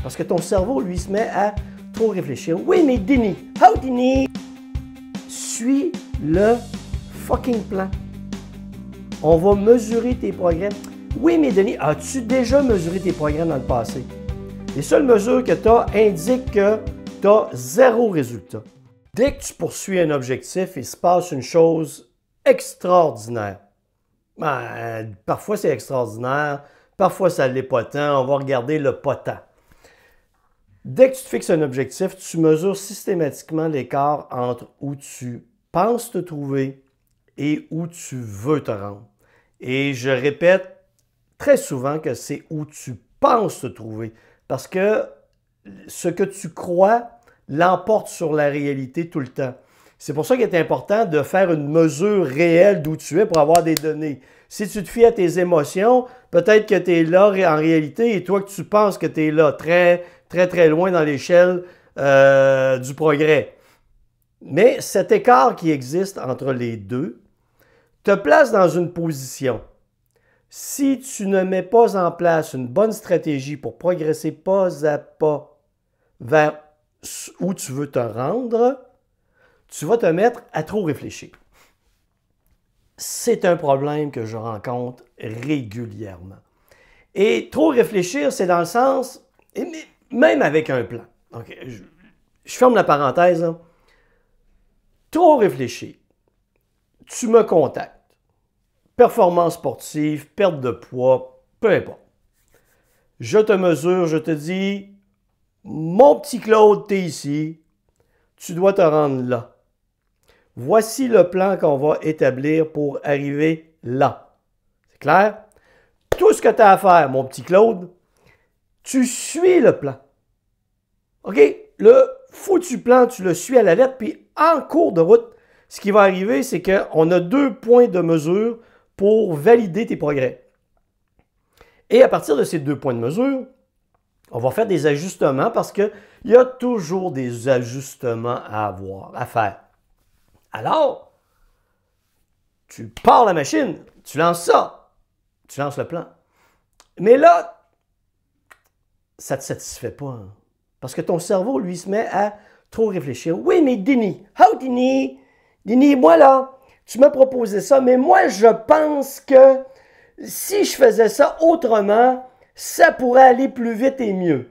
Parce que ton cerveau, lui, se met à trop réfléchir. Oui, mais Denis, how Denis? Suis le fucking plan. On va mesurer tes progrès. Oui, mais Denis, as-tu déjà mesuré tes progrès dans le passé? Les seules mesures que tu as indiquent que tu as zéro résultat. Dès que tu poursuis un objectif, il se passe une chose extraordinaire. Parfois, c'est extraordinaire. Parfois, ça ne l'est pas tant. On va regarder le pas tant. Dès que tu te fixes un objectif, tu mesures systématiquement l'écart entre où tu penses te trouver et où tu veux te rendre. Et je répète très souvent que c'est où tu penses te trouver. Parce que ce que tu crois l'emporte sur la réalité tout le temps. C'est pour ça qu'il est important de faire une mesure réelle d'où tu es pour avoir des données. Si tu te fies à tes émotions, peut-être que tu es là en réalité et toi que tu penses que tu es là très loin dans l'échelle du progrès. Mais cet écart qui existe entre les deux te place dans une position. Si tu ne mets pas en place une bonne stratégie pour progresser pas à pas vers où tu veux te rendre, tu vas te mettre à trop réfléchir. C'est un problème que je rencontre régulièrement. Et trop réfléchir, c'est dans le sens, même avec un plan. Okay, je ferme la parenthèse. Hein. Trop réfléchir. Tu me contactes. Performance sportive, perte de poids, peu importe. Je te mesure, je te dis, mon petit Claude, tu es ici, tu dois te rendre là. Voici le plan qu'on va établir pour arriver là. C'est clair? Tout ce que tu as à faire, mon petit Claude, tu suis le plan. OK? Le foutu plan, tu le suis à la lettre, puis en cours de route, ce qui va arriver, c'est qu'on a 2 points de mesure pour valider tes progrès. Et à partir de ces 2 points de mesure, on va faire des ajustements parce qu'il y a toujours des ajustements à avoir, à faire. Alors, tu pars la machine, tu lances ça, tu lances le plan. Mais là, ça ne te satisfait pas. Hein? Parce que ton cerveau, lui, se met à trop réfléchir. Oui, mais Denis, how Denis? Denis, moi là, tu m'as proposé ça, mais moi, je pense que si je faisais ça autrement, ça pourrait aller plus vite et mieux.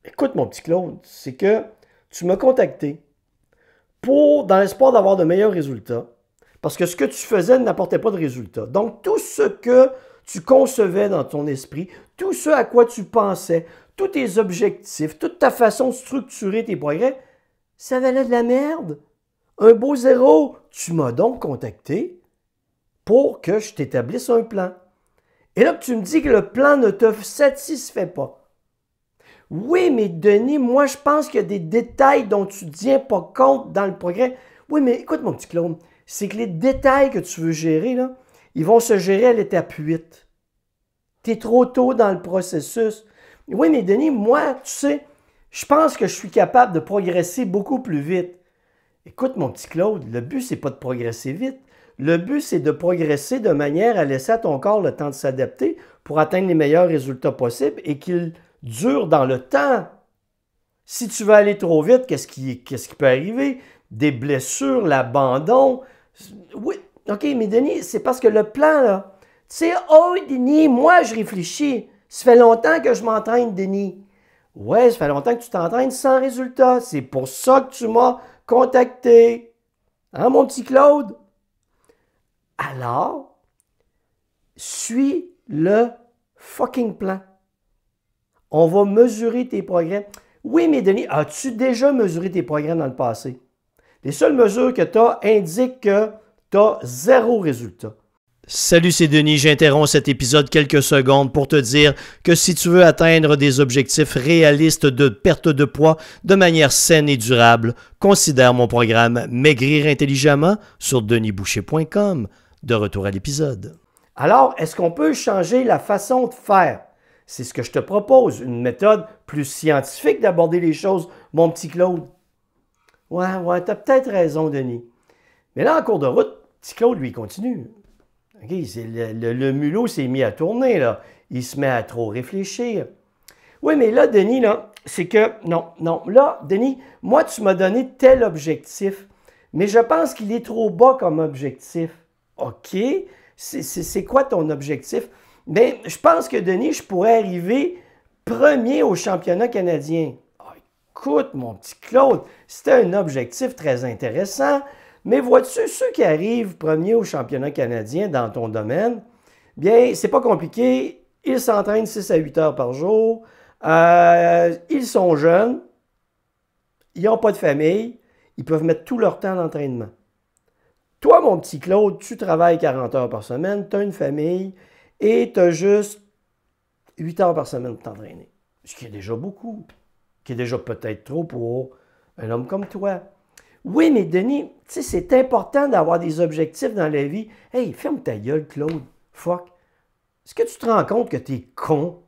Écoute, mon petit Claude, c'est que tu m'as contacté dans l'espoir d'avoir de meilleurs résultats, parce que ce que tu faisais n'apportait pas de résultats. Donc, tout ce que tu concevais dans ton esprit, tout ce à quoi tu pensais, tous tes objectifs, toute ta façon de structurer tes progrès, ça valait de la merde. Un beau zéro. Tu m'as donc contacté pour que je t'établisse un plan. Et là, tu me dis que le plan ne te satisfait pas. Oui, mais Denis, moi, je pense qu'il y a des détails dont tu ne tiens pas compte dans le progrès. Oui, mais écoute, mon petit Claude, c'est que les détails que tu veux gérer, là, ils vont se gérer à l'étape 8. Tu es trop tôt dans le processus. Oui, mais Denis, moi, tu sais, je pense que je suis capable de progresser beaucoup plus vite. Écoute, mon petit Claude, le but, c'est pas de progresser vite. Le but, c'est de progresser de manière à laisser à ton corps le temps de s'adapter pour atteindre les meilleurs résultats possibles et qu'il dure dans le temps. Si tu veux aller trop vite, qu'est-ce qui peut arriver? Des blessures, l'abandon. Oui, OK, mais Denis, c'est parce que le plan, là, tu sais, oh, Denis, moi, je réfléchis. Ça fait longtemps que je m'entraîne, Denis. Ouais, ça fait longtemps que tu t'entraînes sans résultat. C'est pour ça que tu m'as contacté. Hein, mon petit Claude? Alors, suis le fucking plan. On va mesurer tes progrès. Oui, mais Denis, as-tu déjà mesuré tes progrès dans le passé? Les seules mesures que tu as indiquent que tu as zéro résultat. Salut, c'est Denis. J'interromps cet épisode quelques secondes pour te dire que si tu veux atteindre des objectifs réalistes de perte de poids de manière saine et durable, considère mon programme Maigrir intelligemment sur denisboucher.com. De retour à l'épisode. Alors, est-ce qu'on peut changer la façon de faire? C'est ce que je te propose, une méthode plus scientifique d'aborder les choses, mon petit Claude. Ouais, t'as peut-être raison, Denis. Mais là, en cours de route, petit Claude, lui, continue. Okay, le mulot s'est mis à tourner, là. Il se met à trop réfléchir. Oui, mais là, Denis, là, c'est que, non, non, là, Denis, moi, tu m'as donné tel objectif, mais je pense qu'il est trop bas comme objectif. OK, c'est quoi ton objectif? Bien, je pense que, Denis, je pourrais arriver premier au championnat canadien. Ah, écoute, mon petit Claude, c'était un objectif très intéressant, mais vois-tu, ceux qui arrivent premier au championnat canadien dans ton domaine, bien, c'est pas compliqué, ils s'entraînent 6 à 8 heures par jour, ils sont jeunes, ils n'ont pas de famille, ils peuvent mettre tout leur temps d'entraînement. Toi, mon petit Claude, tu travailles 40 heures par semaine, tu as une famille et tu as juste 8 heures par semaine pour t'entraîner. Ce qui est déjà beaucoup, qui est déjà peut-être trop pour un homme comme toi. Oui, mais Denis, tu sais, c'est important d'avoir des objectifs dans la vie. Hey, ferme ta gueule, Claude. Fuck. Est-ce que tu te rends compte que tu es con?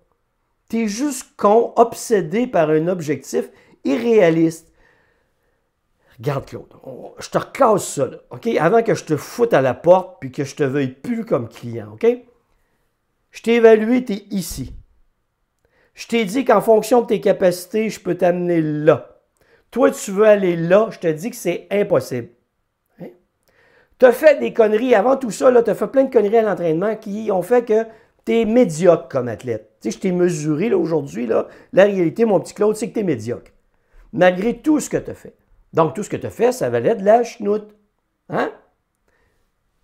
Tu es juste con, obsédé par un objectif irréaliste. Regarde, Claude, je te reclasse ça, là, OK? Avant que je te foute à la porte puis que je te veuille plus comme client, OK? Je t'ai évalué, tu es ici. Je t'ai dit qu'en fonction de tes capacités, je peux t'amener là. Toi, tu veux aller là, je te dis que c'est impossible. Hein? Tu as fait des conneries avant tout ça, tu as fait plein de conneries à l'entraînement qui ont fait que tu es médiocre comme athlète. Tu sais, je t'ai mesuré aujourd'hui, la réalité, mon petit Claude, c'est que tu es médiocre. Malgré tout ce que tu as fait. Donc, tout ce que tu as fait, ça valait de la chenoute. Hein?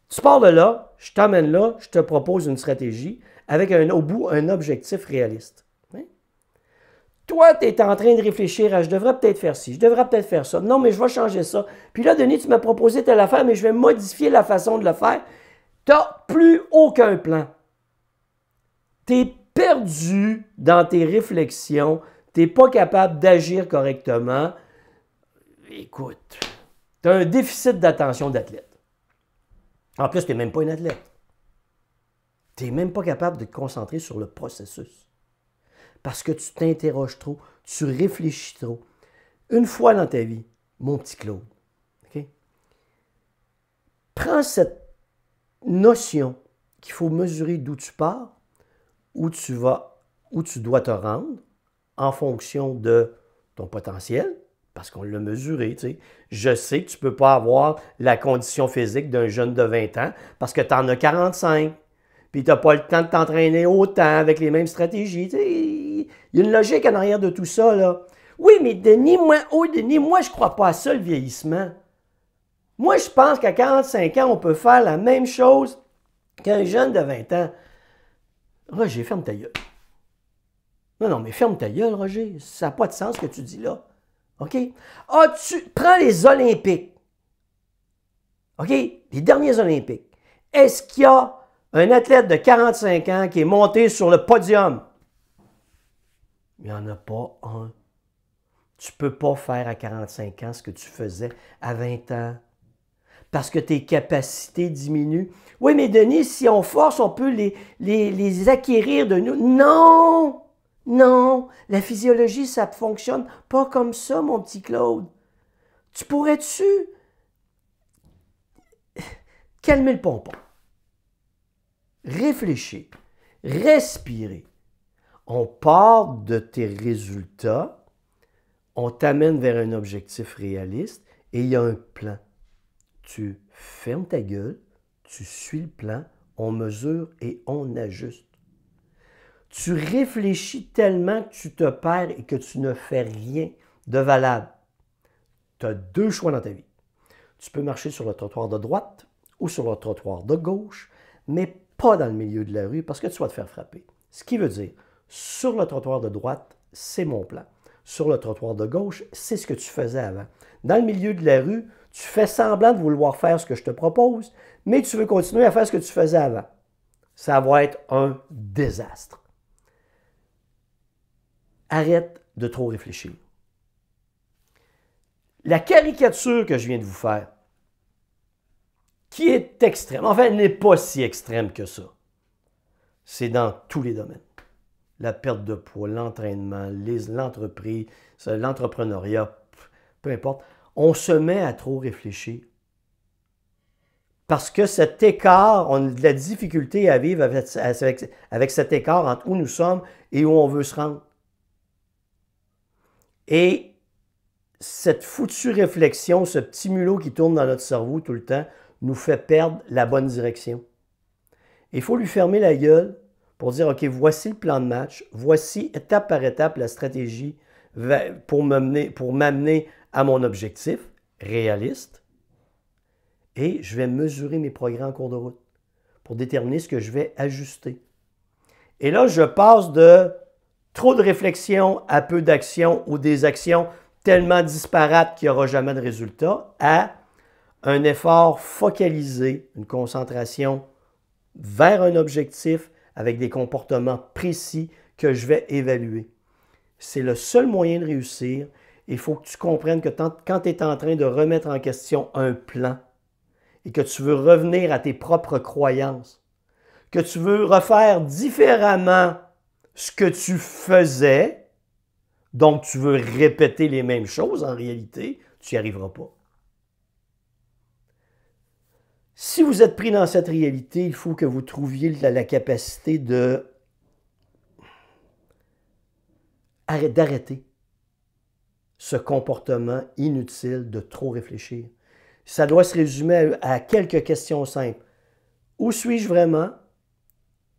Tu pars de là, je t'emmène là, je te propose une stratégie avec au bout un objectif réaliste. Hein? Toi, tu es en train de réfléchir à je devrais peut-être faire ci, je devrais peut-être faire ça. Non, mais je vais changer ça. Puis là, Denis, tu m'as proposé telle affaire, mais je vais modifier la façon de le faire. Tu n'as plus aucun plan. Tu es perdu dans tes réflexions. Tu n'es pas capable d'agir correctement. Écoute, tu as un déficit d'attention d'athlète. En plus, tu n'es même pas un athlète. Tu n'es même pas capable de te concentrer sur le processus. Parce que tu t'interroges trop, tu réfléchis trop. Une fois dans ta vie, mon petit Claude, okay? Prends cette notion qu'il faut mesurer d'où tu pars, où tu vas, où tu dois te rendre en fonction de ton potentiel, parce qu'on l'a mesuré, tu sais. Je sais que tu ne peux pas avoir la condition physique d'un jeune de 20 ans parce que tu en as 45, puis tu n'as pas le temps de t'entraîner autant avec les mêmes stratégies. Tu sais. Il y a une logique en arrière de tout ça, là. Oui, mais Denis, moi, je ne crois pas à ça, le vieillissement. Moi, je pense qu'à 45 ans, on peut faire la même chose qu'un jeune de 20 ans. Roger, ferme ta gueule. Non, mais ferme ta gueule, Roger. Ça n'a pas de sens ce que tu dis là. OK? Ah, tu prends les Olympiques. OK? Les derniers Olympiques. Est-ce qu'il y a un athlète de 45 ans qui est monté sur le podium? Il n'y en a pas un. Tu ne peux pas faire à 45 ans ce que tu faisais à 20 ans. Parce que tes capacités diminuent. Oui, mais Denis, si on force, on peut les acquérir de nous. Non! Non, la physiologie, ça ne fonctionne pas comme ça, mon petit Claude. Tu pourrais-tu calmer le pompon, réfléchir, respirer. On part de tes résultats, on t'amène vers un objectif réaliste et il y a un plan. Tu fermes ta gueule, tu suis le plan, on mesure et on ajuste. Tu réfléchis tellement que tu te perds et que tu ne fais rien de valable. Tu as deux choix dans ta vie. Tu peux marcher sur le trottoir de droite ou sur le trottoir de gauche, mais pas dans le milieu de la rue parce que tu vas te faire frapper. Ce qui veut dire, sur le trottoir de droite, c'est mon plan. Sur le trottoir de gauche, c'est ce que tu faisais avant. Dans le milieu de la rue, tu fais semblant de vouloir faire ce que je te propose, mais tu veux continuer à faire ce que tu faisais avant. Ça va être un désastre. Arrête de trop réfléchir. La caricature que je viens de vous faire, qui est extrême, enfin, elle n'est pas si extrême que ça. C'est dans tous les domaines. La perte de poids, l'entraînement, l'entreprise, l'entrepreneuriat, peu importe. On se met à trop réfléchir. Parce que cet écart, on a de la difficulté à vivre avec cet écart entre où nous sommes et où on veut se rendre. Et cette foutue réflexion, ce petit mulot qui tourne dans notre cerveau tout le temps, nous fait perdre la bonne direction. Il faut lui fermer la gueule pour dire, OK, voici le plan de match, voici étape par étape la stratégie pour m'amener à mon objectif réaliste. Et je vais mesurer mes progrès en cours de route pour déterminer ce que je vais ajuster. Et là, je passe de trop de réflexion à peu d'action ou des actions tellement disparates qu'il n'y aura jamais de résultat à un effort focalisé, une concentration vers un objectif avec des comportements précis que je vais évaluer. C'est le seul moyen de réussir. Il faut que tu comprennes que quand tu es en train de remettre en question un plan et que tu veux revenir à tes propres croyances, que tu veux refaire différemment ce que tu faisais, donc tu veux répéter les mêmes choses en réalité, tu n'y arriveras pas. Si vous êtes pris dans cette réalité, il faut que vous trouviez la capacité d'arrêter ce comportement inutile de trop réfléchir. Ça doit se résumer à quelques questions simples. Où suis-je vraiment?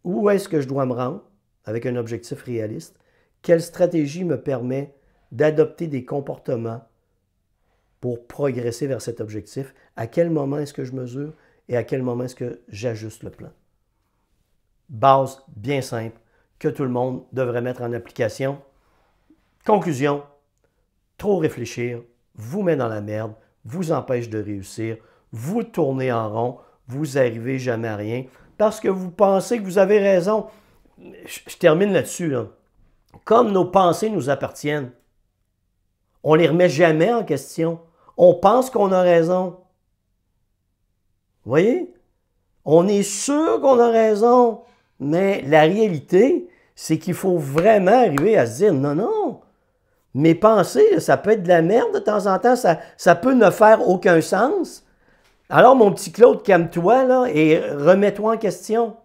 Où est-ce que je dois me rendre avec un objectif réaliste? Quelle stratégie me permet d'adopter des comportements pour progresser vers cet objectif? À quel moment est-ce que je mesure et à quel moment est-ce que j'ajuste le plan? Base bien simple que tout le monde devrait mettre en application. Conclusion, trop réfléchir vous met dans la merde, vous empêche de réussir, vous tournez en rond, vous n'arrivez jamais à rien parce que vous pensez que vous avez raison. Je termine là-dessus, là. Comme nos pensées nous appartiennent, on ne les remet jamais en question. On pense qu'on a raison. Vous voyez? On est sûr qu'on a raison, mais la réalité, c'est qu'il faut vraiment arriver à se dire, non, non, mes pensées, ça peut être de la merde de temps en temps, ça peut ne faire aucun sens. Alors, mon petit Claude, calme-toi là, et remets-toi en question.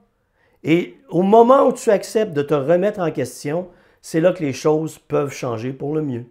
Et au moment où tu acceptes de te remettre en question, c'est là que les choses peuvent changer pour le mieux.